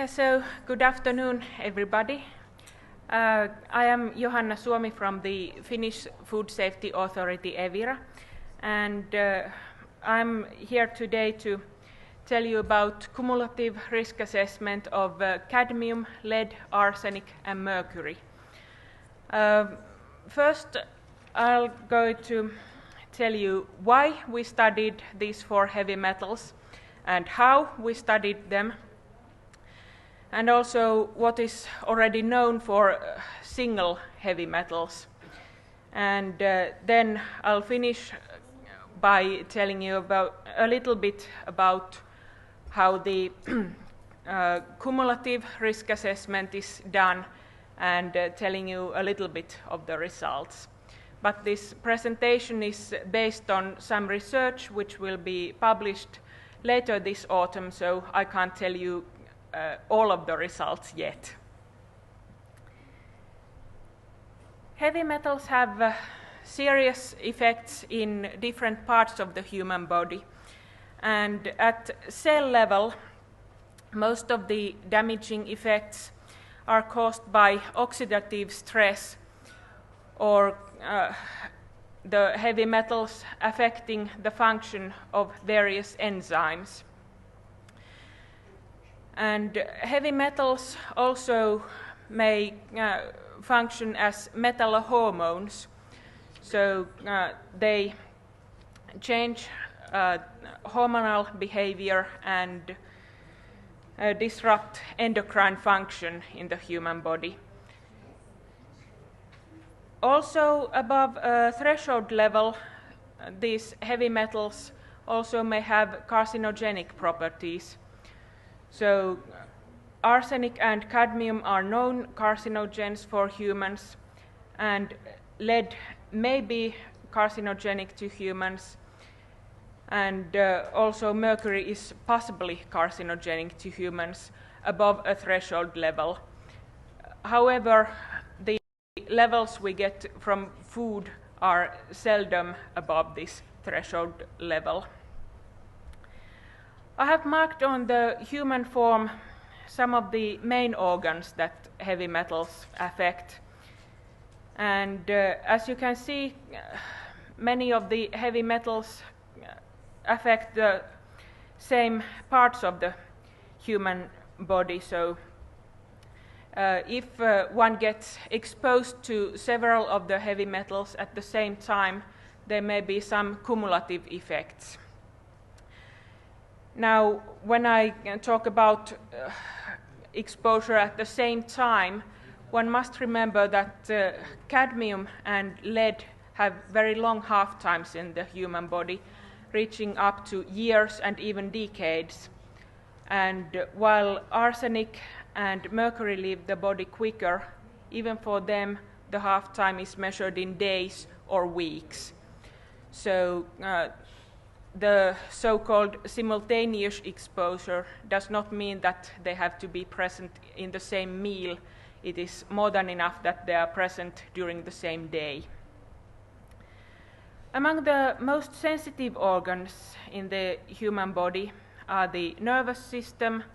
So good afternoon, everybody. I am Johanna Suomi from the Finnish Food Safety Authority, Evira, and I'm here today to tell you about cumulative risk assessment of cadmium, lead, arsenic, and mercury. First, I'll go to tell you why we studied these four heavy metals and how we studied them, and also what is already known for single heavy metals. And then I'll finish by telling you about a little bit about how the cumulative risk assessment is done and telling you a little bit of the results. But this presentation is based on some research which will be published later this autumn, so I can't tell you all of the results yet. Heavy metals have serious effects in different parts of the human body, and at cell level most of the damaging effects are caused by oxidative stress or the heavy metals affecting the function of various enzymes. And heavy metals also may function as metallohormones, so they change hormonal behavior and disrupt endocrine function in the human body. Also, above a threshold level, these heavy metals also may have carcinogenic properties. So arsenic and cadmium are known carcinogens for humans, and lead may be carcinogenic to humans, and also mercury is possibly carcinogenic to humans above a threshold level. However, the levels we get from food are seldom above this threshold level. I have marked on the human form some of the main organs that heavy metals affect. And as you can see, many of the heavy metals affect the same parts of the human body. So if one gets exposed to several of the heavy metals at the same time, there may be some cumulative effects. Now, when I talk about exposure at the same time, one must remember that cadmium and lead have very long half-times in the human body, reaching up to years and even decades. And while arsenic and mercury leave the body quicker, even for them the half-time is measured in days or weeks. So the so-called simultaneous exposure does not mean that they have to be present in the same meal. It is more than enough that they are present during the same day. Among the most sensitive organs in the human body are the nervous system,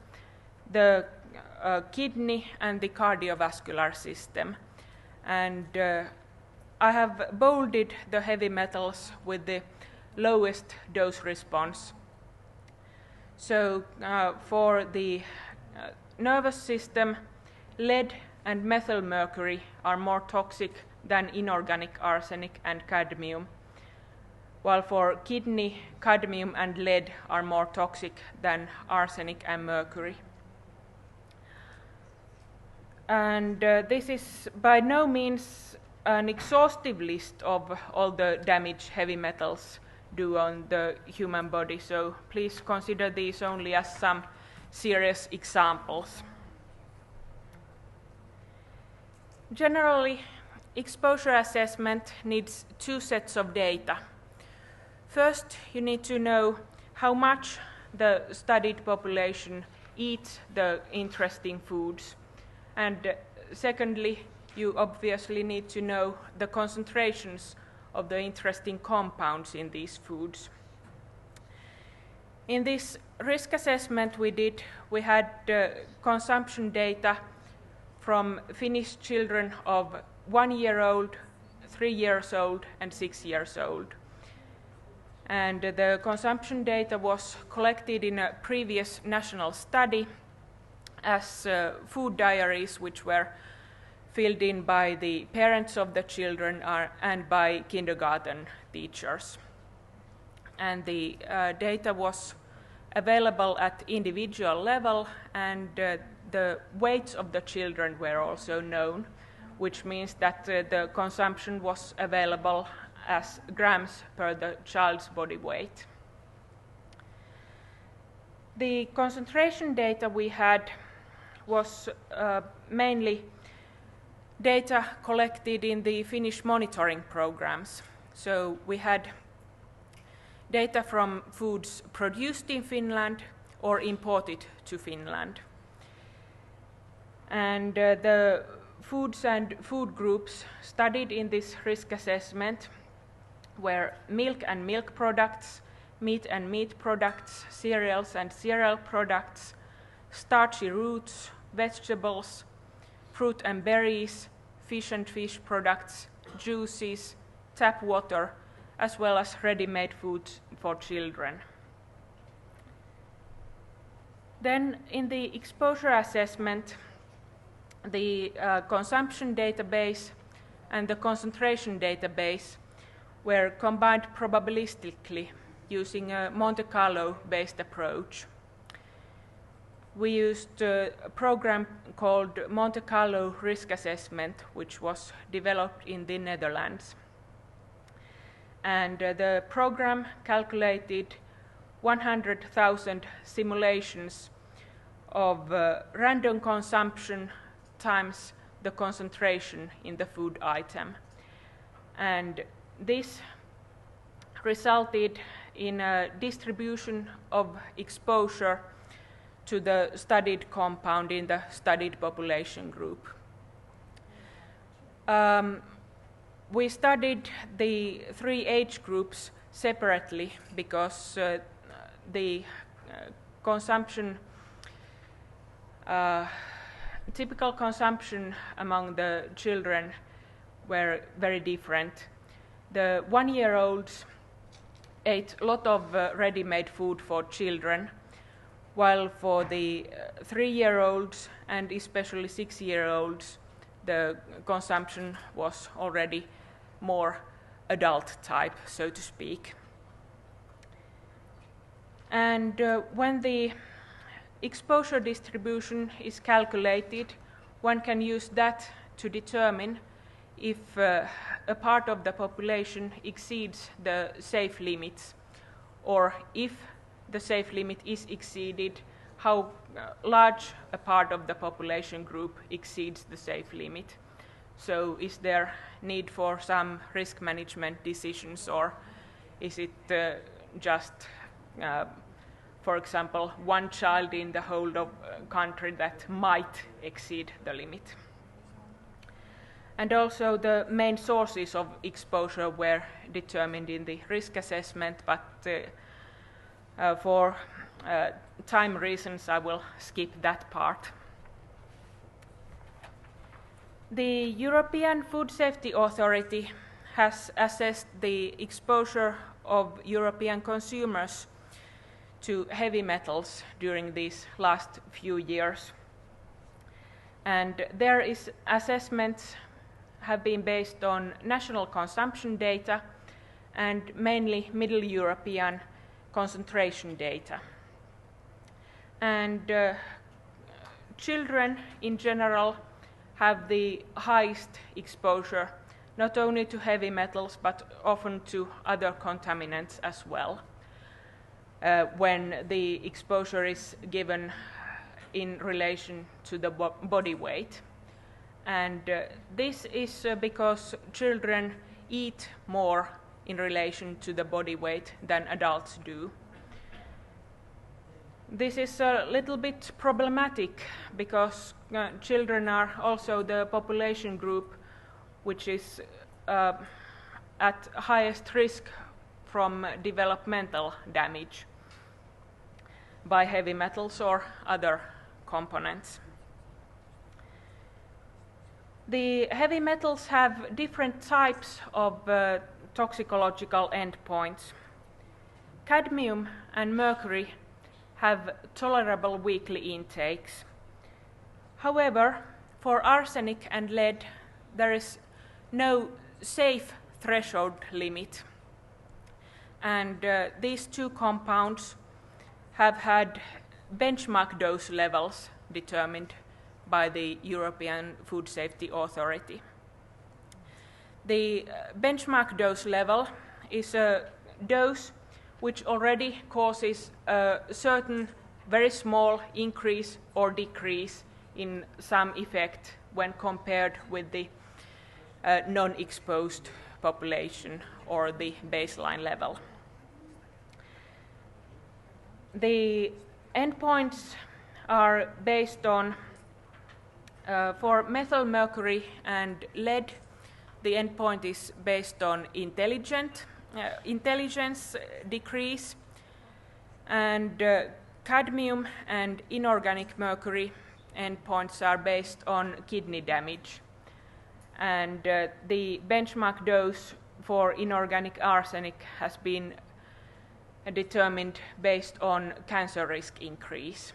the kidney, and the cardiovascular system. And I have bolded the heavy metals with the lowest dose response. So for the nervous system, lead and methylmercury are more toxic than inorganic arsenic and cadmium, while for kidney, cadmium and lead are more toxic than arsenic and mercury. And this is by no means an exhaustive list of all the damage heavy metals do on the human body, so please consider these only as some serious examples. Generally, exposure assessment needs two sets of data. First, you need to know how much the studied population eats the interesting foods, and secondly, you obviously need to know the concentrations of the interesting compounds in these foods. In this risk assessment we had consumption data from Finnish children of 1 year old, 3 years old, and 6 years old. And the consumption data was collected in a previous national study as food diaries, which were filled in by the parents of the children and by kindergarten teachers. And the data was available at individual level, and the weights of the children were also known, which means that the consumption was available as grams per the child's body weight. The concentration data we had was mainly data collected in the Finnish monitoring programs. So we had data from foods produced in Finland or imported to Finland. And the foods and food groups studied in this risk assessment were milk and milk products, meat and meat products, cereals and cereal products, starchy roots, vegetables, fruit and berries, fish and fish products, juices, tap water, as well as ready-made foods for children. Then in the exposure assessment, the consumption database and the concentration database were combined probabilistically using a Monte Carlo-based approach. We used a program called Monte Carlo Risk Assessment, which was developed in the Netherlands. And the program calculated 100,000 simulations of random consumption times the concentration in the food item. And this resulted in a distribution of exposure to the studied compound in the studied population group. We studied the 3 age groups separately because the consumption, typical consumption among the children were very different. The 1-year-olds ate a lot of ready-made food for children, while for the 3-year-olds and especially 6-year-olds, the consumption was already more adult type, so to speak. And when the exposure distribution is calculated, one can use that to determine if a part of the population exceeds the safe limits, or if the safe limit is exceeded, how large a part of the population group exceeds the safe limit. So is there need for some risk management decisions, or is it just, for example, one child in the whole of country that might exceed the limit? And also the main sources of exposure were determined in the risk assessment, but for time reasons I will skip that part. The European Food Safety Authority has assessed the exposure of European consumers to heavy metals during these last few years. And their assessments have been based on national consumption data and mainly Middle European concentration data. And children in general have the highest exposure, not only to heavy metals but often to other contaminants as well, when the exposure is given in relation to the body weight. And this is because children eat more in relation to the body weight than adults do. This is a little bit problematic because children are also the population group which is at highest risk from developmental damage. by heavy metals or other components. The heavy metals have different types of toxicological endpoints. Cadmium and mercury have tolerable weekly intakes. However, for arsenic and lead, there is no safe threshold limit. And these two compounds have had benchmark dose levels determined by the European Food Safety Authority. The benchmark dose level is a dose which already causes a certain very small increase or decrease in some effect when compared with the non-exposed population or the baseline level. The endpoints are based on, for methyl mercury and lead, the endpoint is based on intelligence decrease, and cadmium and inorganic mercury endpoints are based on kidney damage. And the benchmark dose for inorganic arsenic has been determined based on cancer risk increase.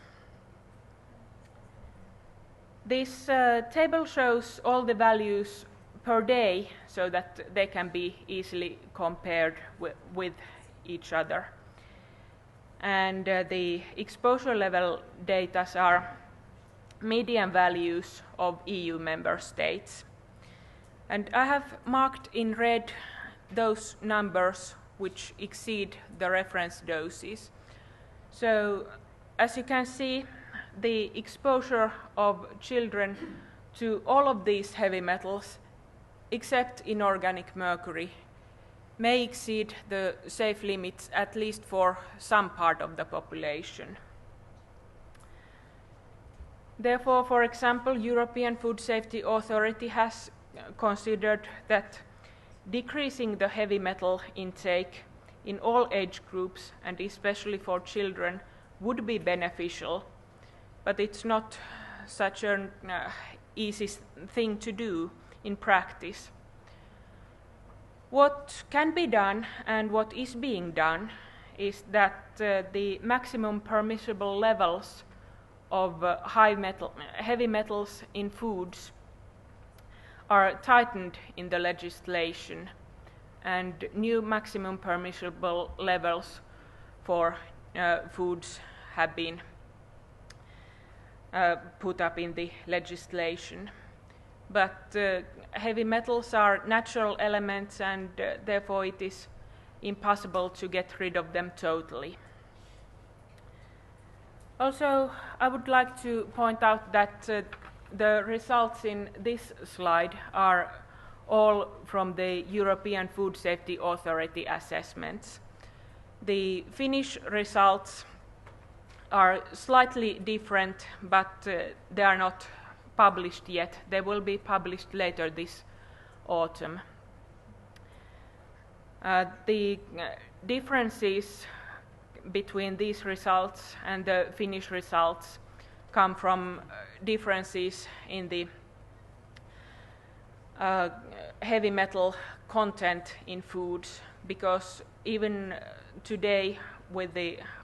This table shows all the values per day so that they can be easily compared with each other. And the exposure level data are median values of EU member states. And I have marked in red those numbers which exceed the reference doses. So, as you can see, the exposure of children to all of these heavy metals, except inorganic mercury, may exceed the safe limits at least for some part of the population. Therefore, for example, European Food Safety Authority has considered that decreasing the heavy metal intake in all age groups, and especially for children, would be beneficial, but it's not such an easy thing to do in practice. What can be done and what is being done is that the maximum permissible levels of heavy metals in foods are tightened in the legislation, and new maximum permissible levels for foods have been put up in the legislation. But heavy metals are natural elements, and therefore it is impossible to get rid of them totally. Also, I would like to point out that the results in this slide are all from the European Food Safety Authority assessments. The Finnish results are slightly different, but they are not published yet. They will be published later this autumn. The differences between these results and the Finnish results come from differences in the heavy metal content in foods, because even today, with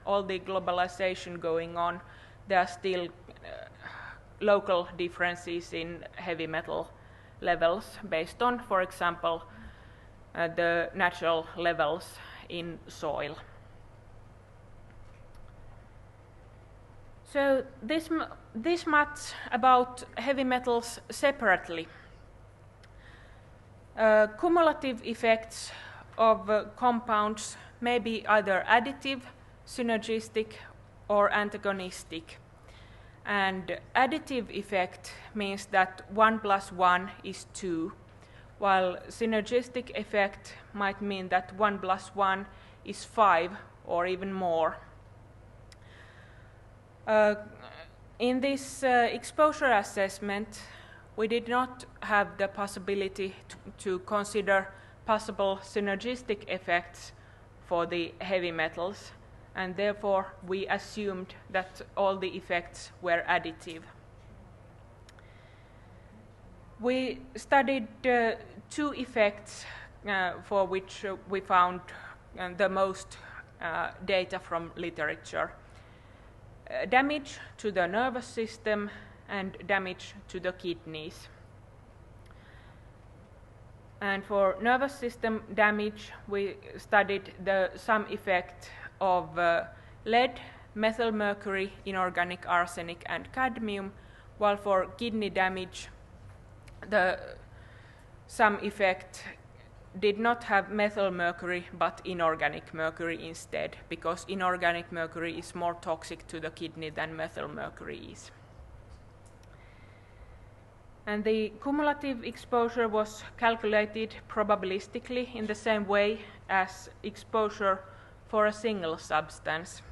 all the globalization going on, there are still local differences in heavy metal levels based on, for example, the natural levels in soil. So this much about heavy metals separately. Cumulative effects of compounds may be either additive, synergistic, or antagonistic. And additive effect means that 1 + 1 is 2, while synergistic effect might mean that 1 + 1 is 5 or even more. In this exposure assessment, we did not have the possibility to consider possible synergistic effects for the heavy metals, and therefore we assumed that all the effects were additive. We studied two effects for which we found the most data from literature. Damage to the nervous system and damage to the kidneys. And for nervous system damage, we studied the sum effect of lead, methyl mercury, inorganic arsenic, and cadmium, while for kidney damage, the sum effect did not have methyl mercury but inorganic mercury instead, because inorganic mercury is more toxic to the kidney than methyl mercury is. And the cumulative exposure was calculated probabilistically in the same way as exposure for a single substance.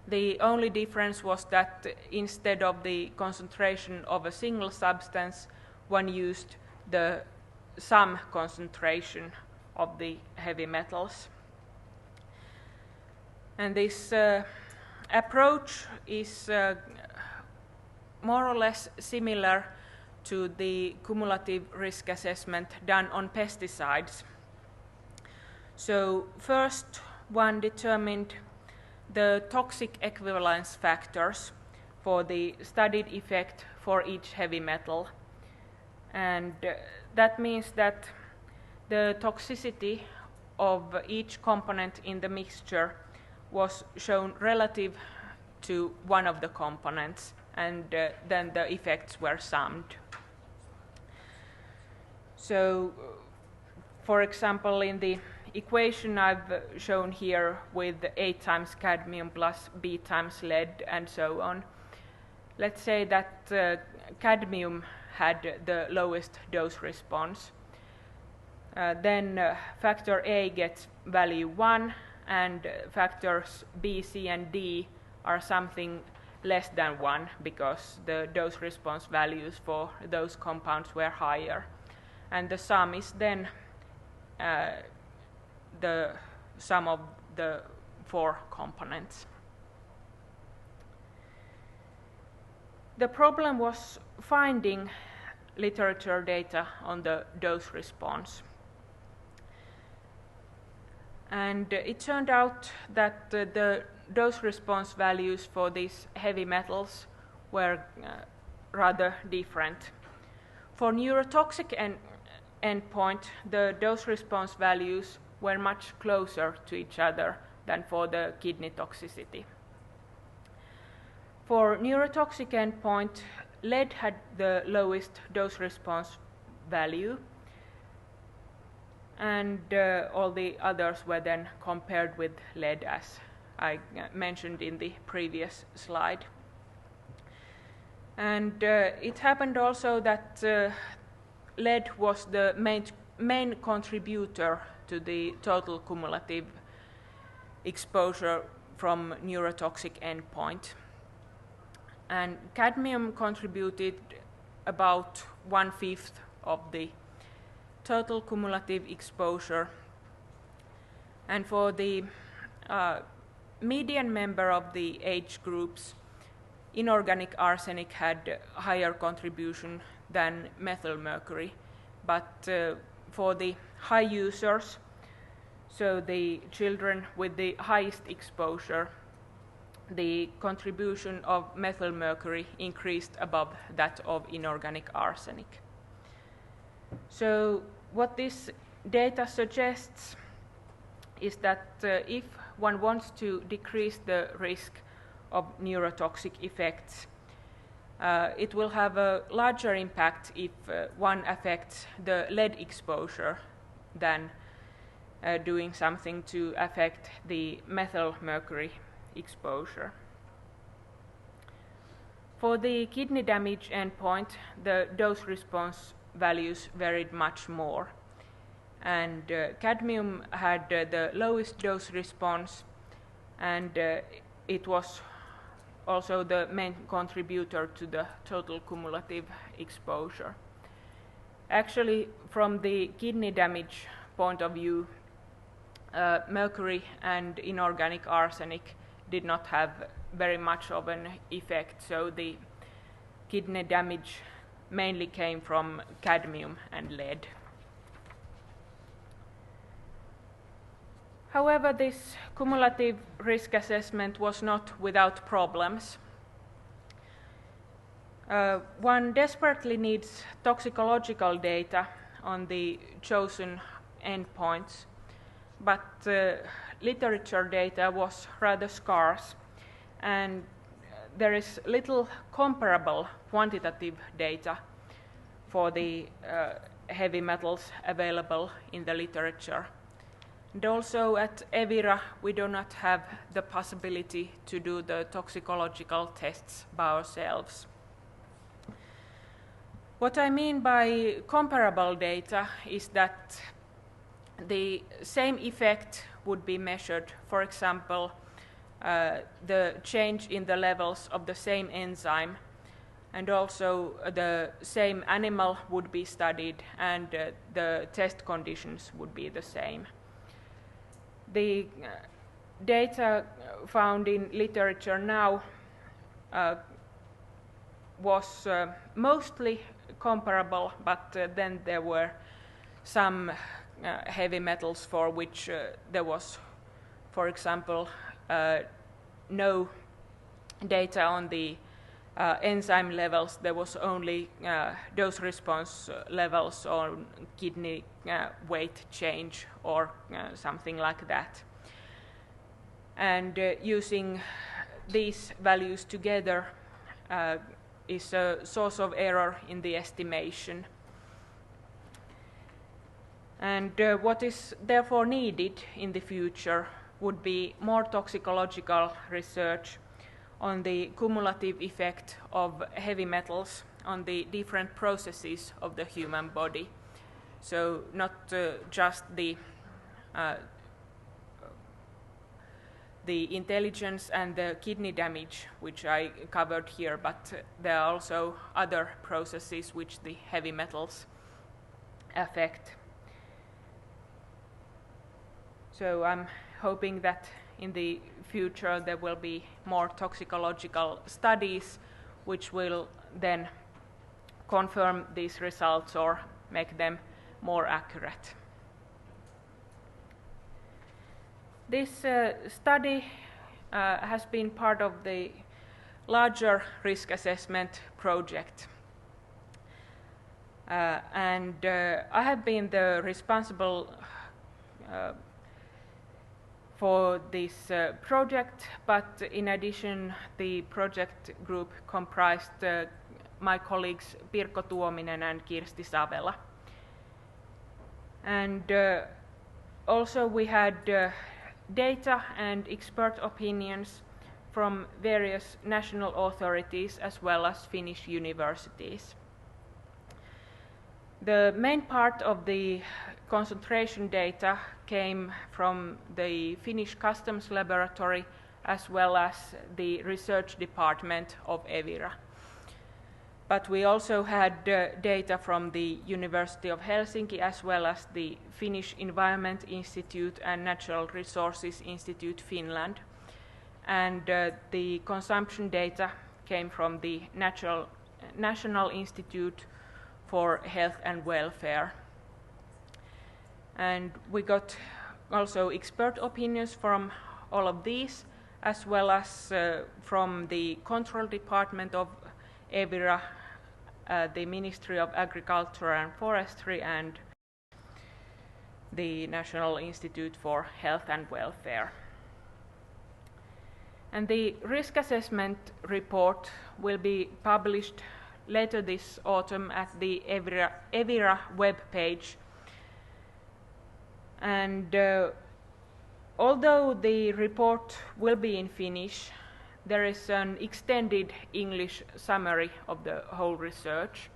The only difference was that instead of the concentration of a single substance, one used the sum concentration of the heavy metals. And this approach is more or less similar to the cumulative risk assessment done on pesticides. So first one determined the toxic equivalence factors for the studied effect for each heavy metal. And that means that the toxicity of each component in the mixture was shown relative to one of the components, and then the effects were summed. So, for example, in the equation I've shown here with 8 times cadmium plus B times lead and so on, let's say that cadmium had the lowest dose response. Then factor A gets value 1, and factors B, C, and D are something less than 1 because the dose response values for those compounds were higher. And the sum is then the sum of the 4 components. The problem was finding literature data on the dose response. And it turned out that the dose response values for these heavy metals were rather different. For neurotoxic endpoint, the dose response values were much closer to each other than for the kidney toxicity. For neurotoxic endpoint, lead had the lowest dose response value, and all the others were then compared with lead, as I mentioned in the previous slide. And it happened also that lead was the main contributor to the total cumulative exposure from neurotoxic endpoint. And cadmium contributed about 1/5 of the total cumulative exposure. And for the median member of the age groups, inorganic arsenic had higher contribution than methyl mercury. But for the high users, so the children with the highest exposure, the contribution of methyl mercury increased above that of inorganic arsenic. So what this data suggests is that if one wants to decrease the risk of neurotoxic effects, it will have a larger impact if one affects the lead exposure than doing something to affect the methyl mercury exposure. For the kidney damage endpoint, the dose response values varied much more. And cadmium had the lowest dose response, and it was also the main contributor to the total cumulative exposure. Actually, from the kidney damage point of view, mercury and inorganic arsenic did not have very much of an effect, so the kidney damage mainly came from cadmium and lead. However, this cumulative risk assessment was not without problems. One desperately needs toxicological data on the chosen endpoints, but literature data was rather scarce, and there is little comparable quantitative data for the heavy metals available in the literature. And also at Evira, we do not have the possibility to do the toxicological tests by ourselves. What I mean by comparable data is that the same effect would be measured, for example, the change in the levels of the same enzyme, and also the same animal would be studied, and the test conditions would be the same. The data found in literature now was mostly comparable, but then there were some heavy metals for which there was, for example, no data on the enzyme levels. There was only dose response levels on kidney weight change or something like that. And using these values together is a source of error in the estimation. And what is therefore needed in the future would be more toxicological research on the cumulative effect of heavy metals on the different processes of the human body. So not just the intelligence and the kidney damage, which I covered here, but there are also other processes which the heavy metals affect. So I'm hoping that in the future there will be more toxicological studies which will then confirm these results or make them more accurate. This study has been part of the larger risk assessment project. And I have been the responsible for this project, but in addition, the project group comprised my colleagues Pirkko Tuominen and Kirsti Savela. And also we had data and expert opinions from various national authorities as well as Finnish universities. The main part of the concentration data came from the Finnish Customs Laboratory as well as the research department of Evira. But we also had data from the University of Helsinki as well as the Finnish Environment Institute and Natural Resources Institute Finland. And the consumption data came from the National Institute for Health and Welfare. And we got also expert opinions from all of these, as well as from the control department of Evira, the Ministry of Agriculture and Forestry, and the National Institute for Health and Welfare. And the risk assessment report will be published later this autumn at the Evira webpage. And although the report will be in Finnish, there is an extended English summary of the whole research.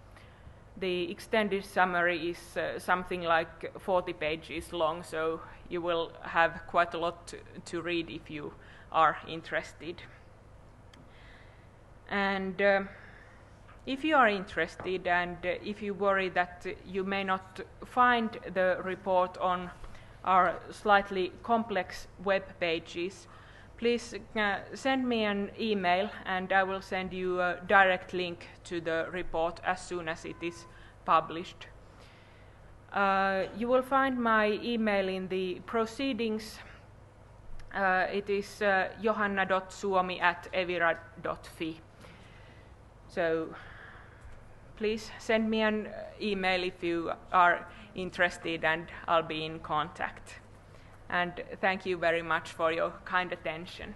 The extended summary is something like 40 pages long, so you will have quite a lot to read if you are interested. And if you are interested and if you worry that you may not find the report on are slightly complex web pages, please send me an email and I will send you a direct link to the report as soon as it is published. You will find my email in the proceedings. It is johanna.suomi@evira.fi. So please send me an email if you are interested and I'll be in contact. And thank you very much for your kind attention.